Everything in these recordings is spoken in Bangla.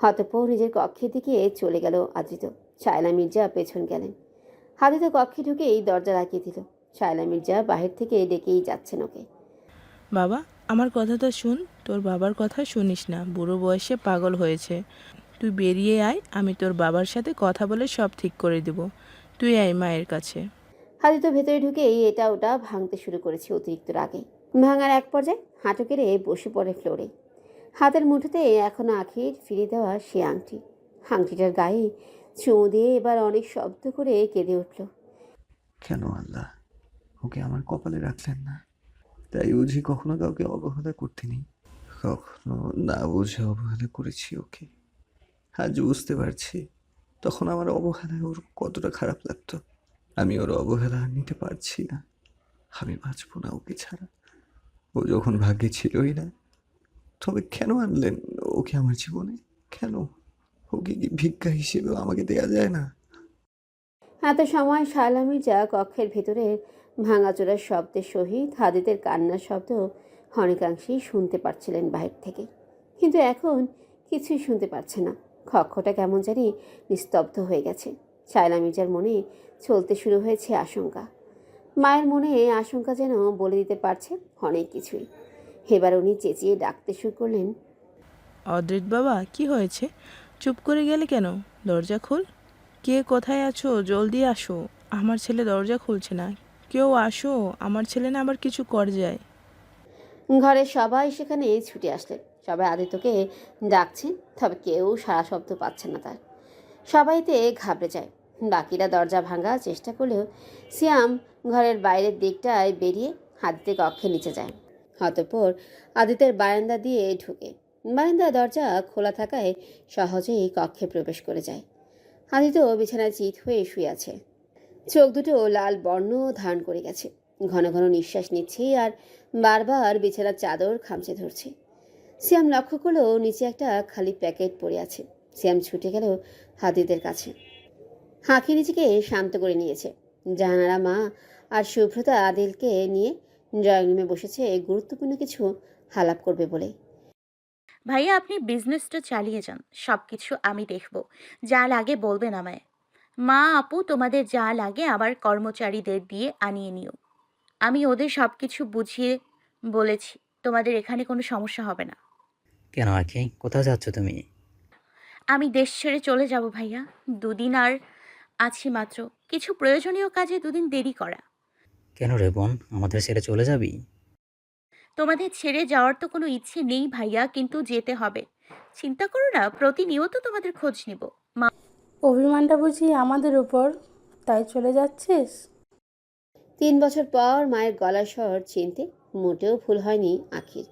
অতঃপর নিজের কক্ষের দিকে চলে গেল আদ্রিত। শায়লা মির্জা পেছন গেলেন। আদ্রিত কক্ষে ঢুকেই দরজা লাগিয়ে দিল। শায়লা মির্জা বাহির থেকে ডেকেই যাচ্ছেন ওকে। বাবা, আমার কথাটা শুন। তোর বাবার কথা শুনিস না, বুড়ো বয়সে পাগল হয়েছে। তুই বেরিয়ে আয়, আমি তোর বাবার সাথে কথা বলে সব ঠিক করে দেব। তুই আয় মায়ের কাছে। আদ্রিত ভেতরে ঢুকেই এটা ওটা ভাঙতে শুরু করেছে অতিরিক্ত রাগে। ভাঙার এক পর্যায়ে হাঁটু কেড়ে বসে পড়ে ফ্লোরে। হাতের মুঠোতে এখনো আখির ফিরিয়ে দেওয়া সে আংটি। আংটিটার গায়ে চুমু দিয়ে এবার অনেক শব্দ করে কেঁদে উঠল। কেন আল্লাহ ওকে আমার কপালে রাখলেন না? তাই বুঝি কখনো কাউকে অবহেলা করতে নেই? কখনো না বুঝে অবহেলা করেছি ওকে। আজ বুঝতে পারছি তখন আমার অবহেলায় ওর কতটা খারাপ লাগতো। আমি ওর অবহেলা আর নিতে পারছি না। আমি বাঁচবো না ওকে ছাড়া। ও যখন ভাগ্যে ছিলই না, তবে কেন আনলেন ওকে আমার জীবনে? কেন? ওকে কি ভিক্ষা হিসেবেও আমাকে দেয়া যায় না? এত সময় শায়লা মির্জা কক্ষের ভেতরে ভাঙাচোরার শব্দের সহিত হাদিদের কান্নার শব্দ অনেকাংশেই শুনতে পারছিলেন বাহির থেকে। কিন্তু এখন কিছুই শুনতে পারছে না। কক্ষটা কেমন জানি নিস্তব্ধ হয়ে গেছে। শায়লা মির্জার মনে চলতে শুরু হয়েছে আশঙ্কা। মায়ের মনে আশঙ্কা যেন বলে দিতে পারছে অনেক কিছুই। এবার উনি চেঁচিয়ে ডাকতে শুরু করলেন। অদ্রিত বাবা, কি হয়েছে? চুপ করে গেলে কেন? দরজা খোল। কে কোথায় আছো? জলদি আসো। আমার ছেলে দরজা খুলছে না। কেউ আসো, আমার ছেলে না আবার কিছু করে যায়। ঘরের সবাই সেখানে ছুটে আসলেন। সবাই আদিত্যকে ডাকছেন, তবে কেউ সারা শব্দ পাচ্ছে না তার। সবাইতে ঘাবড়ে যায়। বাকিরা দরজা ভাঙার চেষ্টা করলেও সিয়াম ঘরের বাইরের দিকটায় বেরিয়ে আদিত্যে কক্ষে নিচে যায়। অতঃপর আদিত্যের বারান্দা দিয়ে ঢুকে বারান্দা দরজা খোলা থাকায় সহজেই কক্ষে প্রবেশ করে যায়। আদিত্য বিছানায় চিত হয়ে শুয়ে আছে। চোখ দুটো লাল বর্ণ ধারণ করে গেছে। ঘন ঘন নিঃশ্বাস নিচ্ছে আর বারবার বিছানার চাদর খামচে ধরছে। সিয়াম লক্ষ্য করলো নিচে একটা খালি প্যাকেট পড়ে আছে। সিয়াম ছুটে গেল হাদিদের কাছে। হাঁকি নিজেকে শান্ত করে নিয়েছে। জাহানারা মা আর শুভ্রতা আদিলকে নিয়ে ড্রয়িং রুমে বসেছে গুরুত্বপূর্ণ কিছু আলাপ করবে বলে। ভাইয়া, আপনি বিজনেসটা চালিয়ে যান, সব কিছু আমি দেখব। যা লাগে বলবেন আমায়। মা, আপু, তোমাদের যা লাগে আবার কর্মচারীদের দিয়ে আনিয়ে নিও। আমি ওদের সব কিছু বুঝিয়ে বলেছি, তোমাদের এখানে কোনো সমস্যা হবে না। কেন আঁখি, কোথায় যাচ্ছ তুমি? আমি দেশ ছেড়ে চলে যাব ভাইয়া। দুদিন আর আছি মাত্র। কিছু প্রয়োজনীয় কাজে দুদিন দেরি করা। কেন রে বোন, আমাদের ছেড়ে চলে যাবি? তোমাদের ছেড়ে যাওয়ার তো কোনো ইচ্ছে নেই ভাইয়া, কিন্তু যেতে হবে। চিন্তা করো না, প্রতিনিয়ত তোমাদের খোঁজ নিব। মা, অভিমানটা বুঝি আমাদের উপর, তাই চলে যাচ্ছিস? 3 বছর পর মায়ের গলার স্বর চিনতে মোটেও ভুল হয়নি আখির।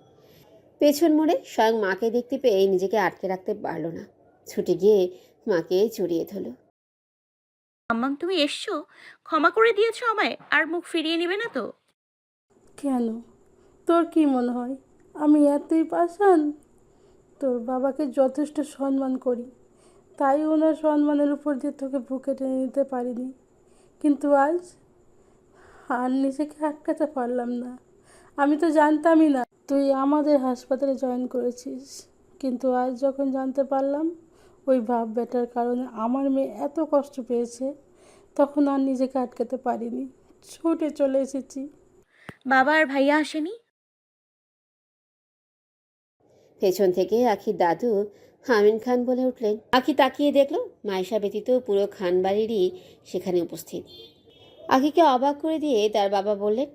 পেছন মোড়ে স্বয়ং মাকে দেখতে পেয়ে নিজেকে আটকে রাখতে পারল না। ছুটে গিয়ে মাকে জড়িয়ে ধরল। আম্মাম, তুমি এসছো? ক্ষমা করে দিয়েছো আমায়, আর মুখ ফিরিয়ে নিবে না তো? কেন? তোর কি মনে হয় আমি এতই পাষাণ? তোর বাবাকে যথেষ্ট সম্মান করি, তাই ওনার সম্মানের উপর দিয়ে তোকে বুকে টেনে নিতে পারিনি। কিন্তু আজ আর নিজেকে আটকাতে পারলাম না। আমি তো জানতামই না তুই আমাদের হাসপাতালে জয়েন করেছিস, কিন্তু আজ যখন জানতে পারলাম ওই বাপ বেটার কারণে আমার মেয়ে এত কষ্ট পেয়েছে, তখন আর নিজেকে আটকাতে পারিনি, ছুটে চলে এসেছি। বাবা আর ভাইয়া আসেনি? পেছন থেকে আখির দাদু হামিন খান বলে উঠলেন। আখি তাকিয়ে দেখলো মাইশা ব্যতীত পুরো খান বাড়িরই সেখানে উপস্থিত। আখিকে অবাক করে দিয়ে তার বাবা বললেন,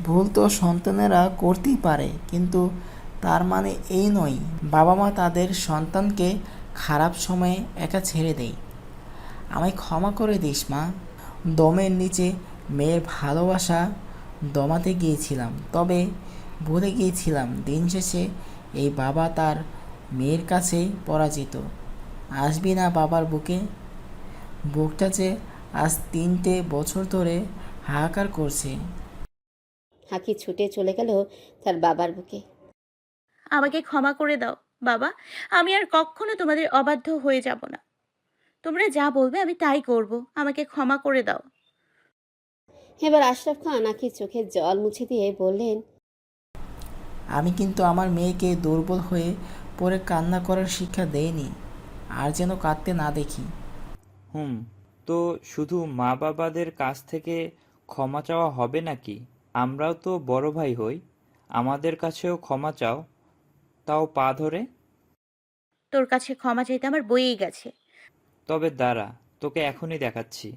ভুল তো সন্তানেরা করতেই পারে, কিন্তু তার মানে এই নয় বাবা মা তাদের সন্তানকে খারাপ সময়ে একা ছেড়ে দেয়। আমায় ক্ষমা করে দিস মা। দমের নিচে মেয়ের ভালোবাসা দমাতে গিয়েছিলাম, তবে ভুলে গিয়েছিলাম দিন শেষে এই বাবা তার মেয়ের কাছে পরাজিত। আসবি না বাবার বুকে? বুকটা যে আজ 3 বছর ধরে হাহাকার করছে। আখি ছুটে চলে গেল তার বাবার বুকে। আমাকে ক্ষমা করে দাও বাবা। আমি আর কখনো তোমাদের অবাধ্য হয়ে যাব না। তোমরা যা বলবে আমি তাই করব। আমাকে ক্ষমা করে দাও। এবার আশরাফ খান আখির চোখের জল মুছে দিয়ে বললেন, আমি কিন্তু আমার মেয়েকে দুর্বল হয়ে পরে কান্না করার শিক্ষা দেয়নি, আর যেন কাঁদতে না দেখি। তো শুধু মা বাবাদের কাছ থেকে ক্ষমা চাওয়া হবে নাকি? আমরাও তো বড় ভাই হই, আমাদের কাছেও ক্ষমা চাও, তাও পা ধরে। তোর কাছে ক্ষমা চাইতে আমার বইয়েই গেছে। তবে দাঁড়া, তোকে এখনই দেখাচ্ছি।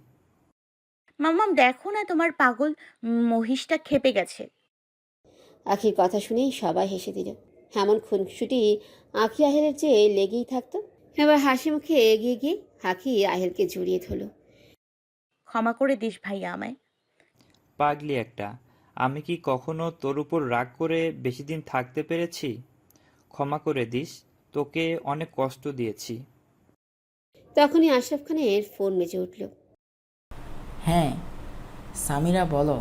মাম্মাম দেখো না, তোমার পাগল মহিষটা খেপে গেছে। আখির কথা শুনেই সবাই হেসে দিল। এমন খুনসুটি আখি আহেলের চেয়ে লেগেই থাকতো। এবার হাসি মুখে এগিয়ে গিয়ে আখি আহেলকে জড়িয়ে ধরল। ক্ষমা করে দিস ভাইয়া আমায়। পাগলি একটা, আমি কি কখনো তোর উপর রাগ করে বেশি দিন থাকতে পেরেছি? ক্ষমা করে দিস, তোকে অনেক কষ্ট দিয়েছি। তখনই আশরাফ খানের ফোন বেজে উঠল। হ্যাঁ সামিরা, বলো।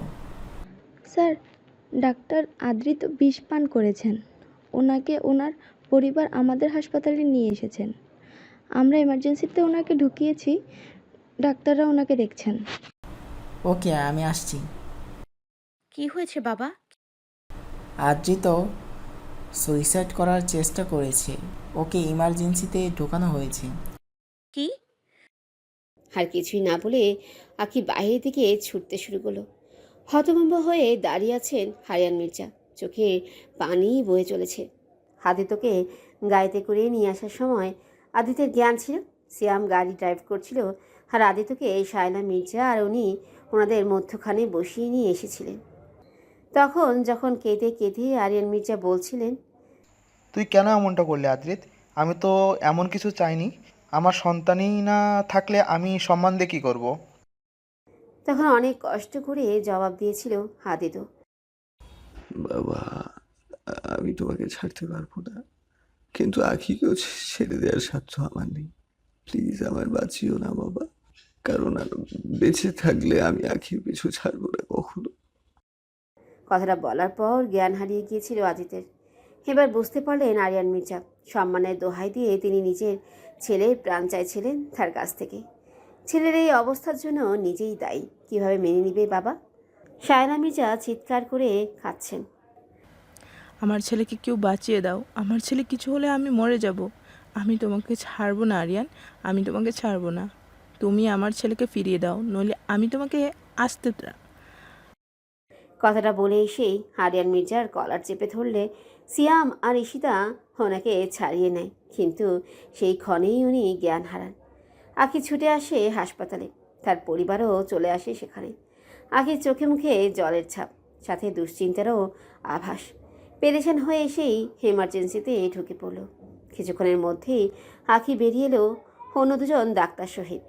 স্যার, ডাক্তার আদ্রিত বিষ পান করেছেন। ওনাকে ওনার পরিবার আমাদের হাসপাতালে নিয়ে এসেছেন। আমরা এমার্জেন্সিতে ওনাকে ঢুকিয়েছি, ডাক্তাররা ওনাকে দেখছেন। ওকে, আমি আসছি। কি হয়েছে বাবা? আদ্রিত সুইসাইড করার চেষ্টা করেছে, ওকে ইমার্জেন্সিতে ঢোকানো হয়েছে। কি? আর কিছুই না বলে আখি বাইরের দিকে ছুটতে শুরু করলো। হতভম্ব হয়ে দাঁড়িয়ে আছেন হারিয়ান মির্জা, চোখে পানি বয়ে চলেছে। আদিত্যকে গাড়িতে করে নিয়ে আসার সময় আদিত্যের জ্ঞান ছিল। সিয়াম গাড়ি ড্রাইভ করছিল, আর আদিত্যকে শায়লা মির্জা আর উনি ওনাদের মধ্যখানে বসিয়ে নিয়ে এসেছিলেন। যখন কেঁদে কেঁদে আরিয়ান মির্জা বলছিলেন, তুই কেন এমনটা করলি আদ্রিত? আমি তো এমন কিছু চাইনি। আমার সন্তানই না থাকলে আমি সম্মান দিয়ে কী করবো? তখন অনেক কষ্ট করে জবাব দিয়েছিল আদিত্য। বাবা, আমি তোমাকে ছাড়তে পারবো না, কিন্তু আখিকেও ছেড়ে দেওয়ার সাধ্য আমার নেই। প্লিজ আমার বাঁচিও না বাবা, কারণ আর বেঁচে থাকলে আমি আখির পিছু ছাড়বো না কখনো। কথাটা বলার পর জ্ঞান হারিয়ে গিয়েছিল আদিত্যের। এবার বুঝতে পারলেন আরিয়ান মির্জা। সম্মানের দোহাই দিয়ে তিনি নিজের ছেলের প্রাণ চাইছিলেন তার কাছ থেকে। ছেলের এই অবস্থার জন্য নিজেই দায়ী। কিভাবে মেনে নিবে বাবা? শায়লা মির্জা চিৎকার করে কাঁদছেন। আমার ছেলেকে কেউ বাঁচিয়ে দাও, আমার ছেলে কিছু হলে আমি মরে যাব। আমি তোমাকে ছাড়বো না আরিয়ান, আমি তোমাকে ছাড়বো না। তুমি আমার ছেলেকে ফিরিয়ে দাও, নইলে আমি তোমাকে আসতে কথাটা বলে এসেই আরিয়ান মির্জার কলার চেপে ধরলে সিয়াম আর ঈশিতা ওনাকে ছাড়িয়ে নেয়, কিন্তু সেই ক্ষণেই উনি জ্ঞান হারান। আখি ছুটে আসে হাসপাতালে, তার পরিবারও চলে আসে সেখানে। আখির চোখে মুখে জলের ছাপ, সাথে দুশ্চিন্তারও আভাস। পেরেশান হয়ে এসেই এমার্জেন্সিতে ঢুকে পড়ল। কিছুক্ষণের মধ্যেই আখি বেরিয়ে এলো অন্য দুজন ডাক্তার সহিত।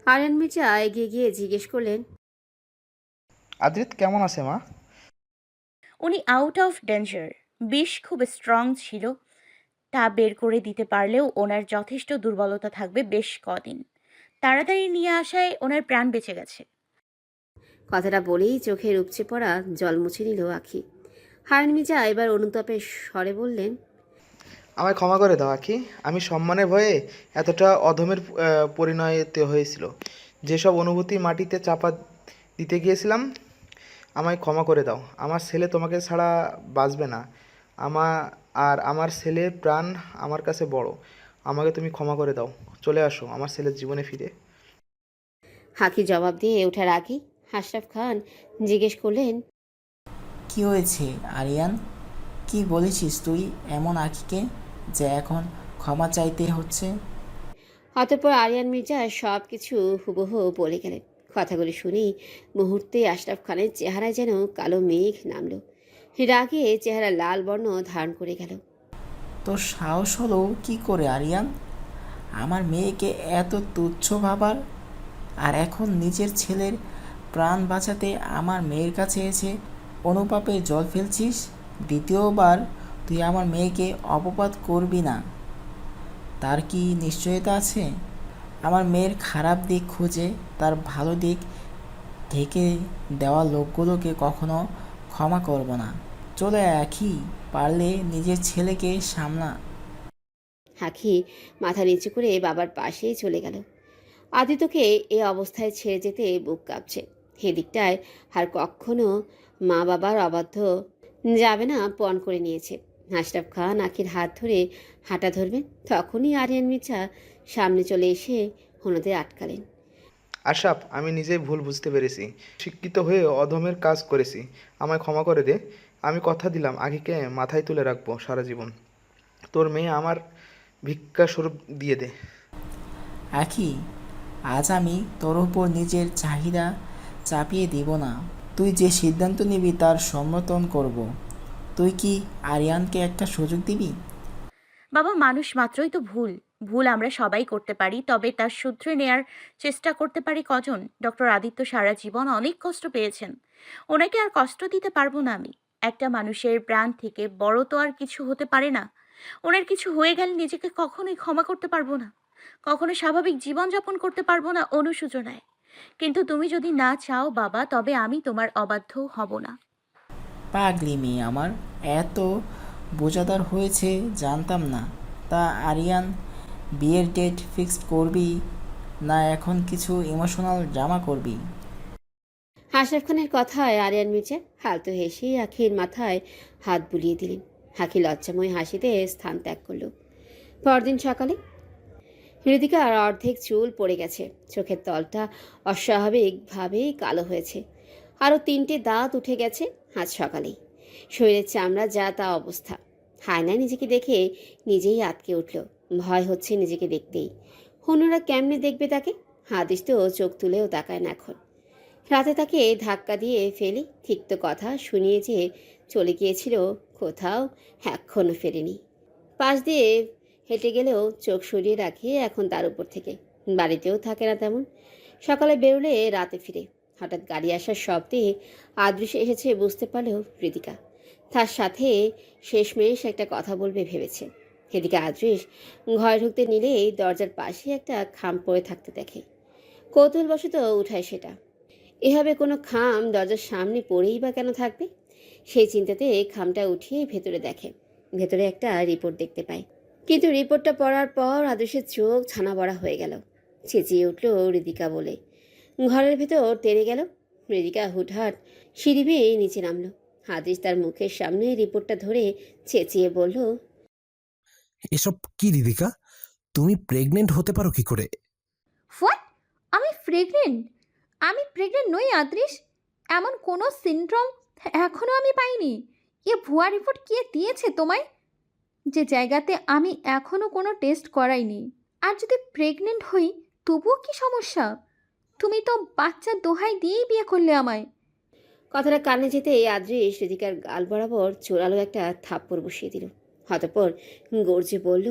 আরিয়ান মির্জা এগিয়ে গিয়ে জিজ্ঞেস করলেন, আদ্রিত কেমন আছে মা? উনি আউট অফ ডেঞ্জার। বিষ খুব স্ট্রং ছিল, তা বের করে দিতে পারলেও ওনার যথেষ্ট দুর্বলতা থাকবে বেশ কদিন। তাড়াতাড়ি নিয়ে আসায় ওনার প্রাণ বেঁচে গেছে। কথাটা বলেই চোখের উপচে পড়া জল মুছে নিল আখি। হারান মির্জা এবার অনুতাপের স্বরে বললেন, আমায় ক্ষমা করে দাও আখি, আমি সম্মানের ভয়ে এতটা অধমের পরিণতি হয়েছিল। যেসব অনুভূতি মাটিতে চাপা দিতে গিয়েছিলাম, আমায় ক্ষমা করে দাও। আমার ছেলে তোমাকে ছাড়া বাঁচবে না। আমার ছেলের প্রাণ আমার কাছে বড়। আমাকে তুমি ক্ষমা করে দাও। চলে আসো আমার ছেলের জীবনে ফিরে। আখি জবাব দিয়ে ওঠার আগেই আশরাফ খান জিজ্ঞেস করলেন, কি হয়েছে আরিয়ান? কি বলেছিস তুই এমন আখিকে যে এখন ক্ষমা চাইতে হচ্ছে? অতঃপর আরিয়ান মির্জা সব কিছু হুবহু বলে গেলেন। কথাগুলি শুনেই মুহূর্তে আশরাফ খানের চেহারায় যেন কালো মেঘ নামল। রাগে চেহারা লাল বর্ণ ধারণ করে গেল। তোর সাহস হলো কি করে আরিয়ান, আমার মেয়েকে এত তুচ্ছ ভাবার? আর এখন নিজের ছেলের প্রাণ বাঁচাতে আমার মেয়ের কাছে এসে অনুপাপে জল ফেলছিস? দ্বিতীয়বার তুই আমার মেয়েকে অপবাদ করবি না, তার কি নিশ্চয়তা আছে? আমার মেয়ের খারাপ দিক খুঁজে তার ভালো দিক ঢেকে দেওয়া লোকগুলোকে কখনো ক্ষমা করব না। চলে আখি, পারলে নিজের ছেলেকে সামলা। আখি মাথা নিচু করে বাবার পাশেই চলে গেল। আদিত্যকে এ অবস্থায় ছেড়ে যেতে বুক কাঁপছে। এদিকটায় আর কখনো মা বাবার অবাধ্য যাবে না পণ করে নিয়েছে। আশরাফ খান আখির হাত ধরে হাঁটা ধরবেন, তখনই আরিয়ান মির্জা সামনে চলে এসে ওনাদের আটকালেন। আশরাফ, আমি নিজেই ভুল বুঝতে পেরেছি। শিক্ষিত হয়ে অধমের কাজ করেছি, আমায় ক্ষমা করে দে। আমি কথা দিলাম আখিকে মাথায় তুলে রাখবো সারা জীবন। তোর মেয়ে আমার ভিক্ষা স্বরূপ দিয়ে দে। আখি, আজ আমি তোর উপর নিজের চাহিদা চাপিয়ে দিব না। তুই যে সিদ্ধান্ত নিবি তার সমর্থন করব। তুই কি আরিয়ানকে একটা সুযোগ দিবি? বাবা, মানুষ মাত্রই তো ভুল। ভুল আমরা সবাই করতে পারি, তবে তার শুধরে নেয়ার চেষ্টা করতে পারি কজন? ডক্টর আদিত্য সারা জীবন অনেক কষ্ট পেয়েছেন, ওনাকে আর কষ্ট দিতে পারবো না আমি। একটা মানুষের প্রাণ থেকে বড় তো আর কিছু হতে পারে না। ওনার কিছু হয়ে গেলে নিজেকে কখনোই ক্ষমা করতে পারবো না, কখনো স্বাভাবিক জীবনযাপন করতে পারবো না অনুশোচনায়। কিন্তু তুমি যদি না চাও বাবা, তবে আমি তোমার অবাধ্য হব না। পাগলি মেয়ে আমার, এত বোঝাদার হয়েছে জানতাম না। তা আরিয়ান, বিয়ের ডেট ফিক্সড করবি না এখন কিছু ইমোশনাল ড্রামা করবি? আশরাফ খানের কথায় আরিয়ান মির্জা হালতো হেসে আখির মাথায় হাত বুলিয়ে দিলেন। আখি লজ্জাময় হাসিতে স্থান ত্যাগ করল। পরদিন সকালে হৃদিকার অর্ধেক চুল পড়ে গেছে, চোখের তলটা অস্বাভাবিকভাবে কালো হয়েছে, আরও 3টে দাঁত উঠে গেছে আজ সকালেই। শরীরের চামড়া যা তা অবস্থা। হায়নায় নিজেকে দেখে নিজেই আটকে উঠল। ভয় হচ্ছে নিজেকে দেখতেই। অন্যরা কেমনে দেখবে তাকে? হাদিস তো চোখ তুলেও তাকায় না এখন। রাতে তাকে ধাক্কা দিয়ে ফেলে তিক্ত কথা শুনিয়ে যে চলে গিয়েছিল কোথাও, এখনও ফেরেনি। পাশ দিয়ে হেঁটে গেলেও চোখ সরিয়ে রাখে এখন তার উপর থেকে। বাড়িতেও থাকে না তেমন। সকালে বেরোলে রাতে ফিরে। হঠাৎ গাড়ি আসার শব্দে আদৃশ এসেছে বুঝতে পারলেও হৃদিকা তার সাথে শেষমেশ একটা কথা বলবে ভেবেছে। এদিকে আদৃশ ঘরে ঢুকতে নিলেই দরজার পাশে একটা খাম পড়ে থাকতে দেখে। কৌতূহলবশত উঠায় সেটা। এভাবে কোনো খাম দরজার সামনে পড়েই বা কেন থাকবে? সেই চিন্তাতে খামটা উঠিয়ে ভেতরে দেখে। ভেতরে একটা রিপোর্ট দেখতে পায়। কিন্তু রিপোর্টটা পড়ার পর আদর্শের চোখ ছানা বড়া হয়ে গেল। চেঁচিয়ে উঠল হৃদিকা বলে। ঘরের ভেতর তেড়ে গেল। হৃদিকা হুটহাট সিঁড়ি বেয়ে নিচে নামলো। আদৃশ তার মুখের সামনে রিপোর্টটা ধরে চেঁচিয়ে বলল, এসব কি রিদিকা? তুমি প্রেগনেন্ট হতে পারো কি করে? হোয়াট? আমি প্রেগনেন্ট? আমি প্রেগনেন্ট নই আদ্রিস। এমন কোনো সিনড্রোম এখনও আমি পাইনি। এ ভুয়া রিপোর্ট কে দিয়েছে তোমায়? যে জায়গাতে আমি এখনও কোনো টেস্ট করাইনি। আর যদি প্রেগনেন্ট হই তবুও কি সমস্যা? তুমি তো বাচ্চার দোহাই দিয়েই বিয়ে করলে আমায়। কথাটা কানে যেতে আদৃশ হৃদিকার গাল বরাবর জোরালো একটা থাপ্পড় বসিয়ে দিল। অতঃপর গর্জে বলল,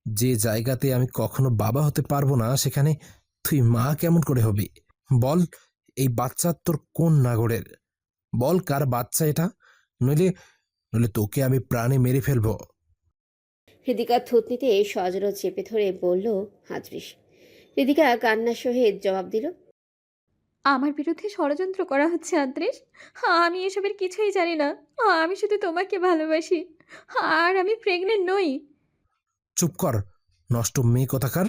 যে জায়গাতে আমি কখনো বাবা হতে পারবো না সেখানে তুই মা কেমন করে হবি? বল, এই বাচ্চা তোর কোন নাগরের? বল কার বাচ্চা এটা? নইলে নইলে তোকে আমি প্রাণে মেরে ফেলবো। হৃদিকার থুতনিতে সজোরে চেপে ধরে বলল আদৃশ। হৃদিকা কান্নার সহিত জবাব দিল, আমার বিরুদ্ধে ষড়যন্ত্র করা হচ্ছে আদ্রিস। আমি এসবের কিছুই জানি না। আমি শুধু তোমাকে ভালোবাসি। আর আমি প্রেগনেন্ট নই। চুপ কর, নষ্ট মেয়ে কথাকার।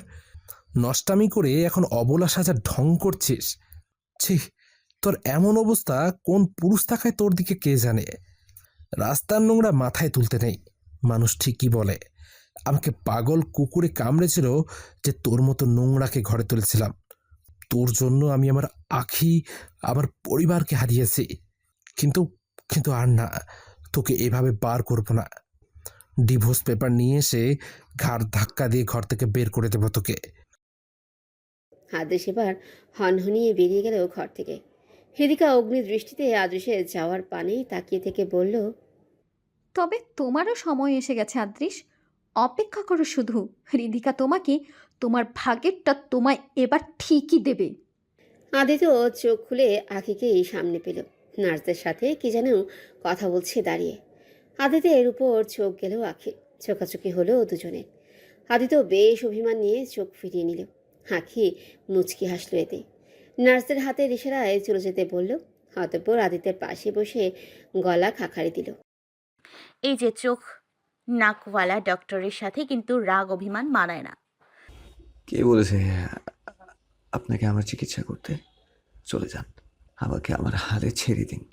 নষ্টামি করে এখন অবলা সাজার ঢং করছিস। ছি, তোর এমন অবস্থা কোন পুরুষ তাকায় তোর দিকে কে জানে। রাস্তার নোংরা মাথায় তুলতে নেই। মানুষ ঠিকই বলে, আমাকে পাগল কুকুরে কামড়েছিল যে তোর মতো নোংরাকে ঘরে তুলেছিলাম। তোর জন্য আমি আমার আখি, আমার পরিবারকে হারিয়েছি। কিন্তু কিন্তু আর না, তোকে এভাবে বার করবো না। ডিভোর্স পেপার নিয়ে এসে ঘাড় ধাক্কা দিয়ে ঘর থেকে বের করে দেবো তোকে। আদৃশ এবার হনহনিয়ে বেরিয়ে গেল ঘর থেকে। হৃদিকা অগ্নি দৃষ্টিতে আদৃশের যাওয়ার পানে তাকিয়ে থেকে বলল, তবে তোমারও সময় এসে গেছে আদ্রিস। অপেক্ষা করো শুধু। হৃদিকা তোমাকে তোমার ভাগেরটা তোমায় এবার ঠিকই দেবে। আদিত্য চোখ খুলে আখিকেই সামনে পেল। নার্সদের সাথে কি যেন কথা বলছে দাঁড়িয়ে। আদিত্যের উপর চোখ গেল আখি। চোখাচোখি হলো দুজনের। আদিত্য বেশ অভিমান নিয়ে চোখ ফিরিয়ে নিল। আখি মুচকি হাসলো এতে। নার্সদের হাতের ইশারায় চলে যেতে বলল। অতঃপর আদিত্যের পাশে বসে গলা খাকারি দিল। এই যে চোখ নাকওয়ালা ডক্টরের সাথে কিন্তু রাগ অভিমান মানায় না। কে বলেছে আপনাকে আমার চিকিৎসা করতে? চলে যান, আমাকে আমার হালে ছেড়ে দিন।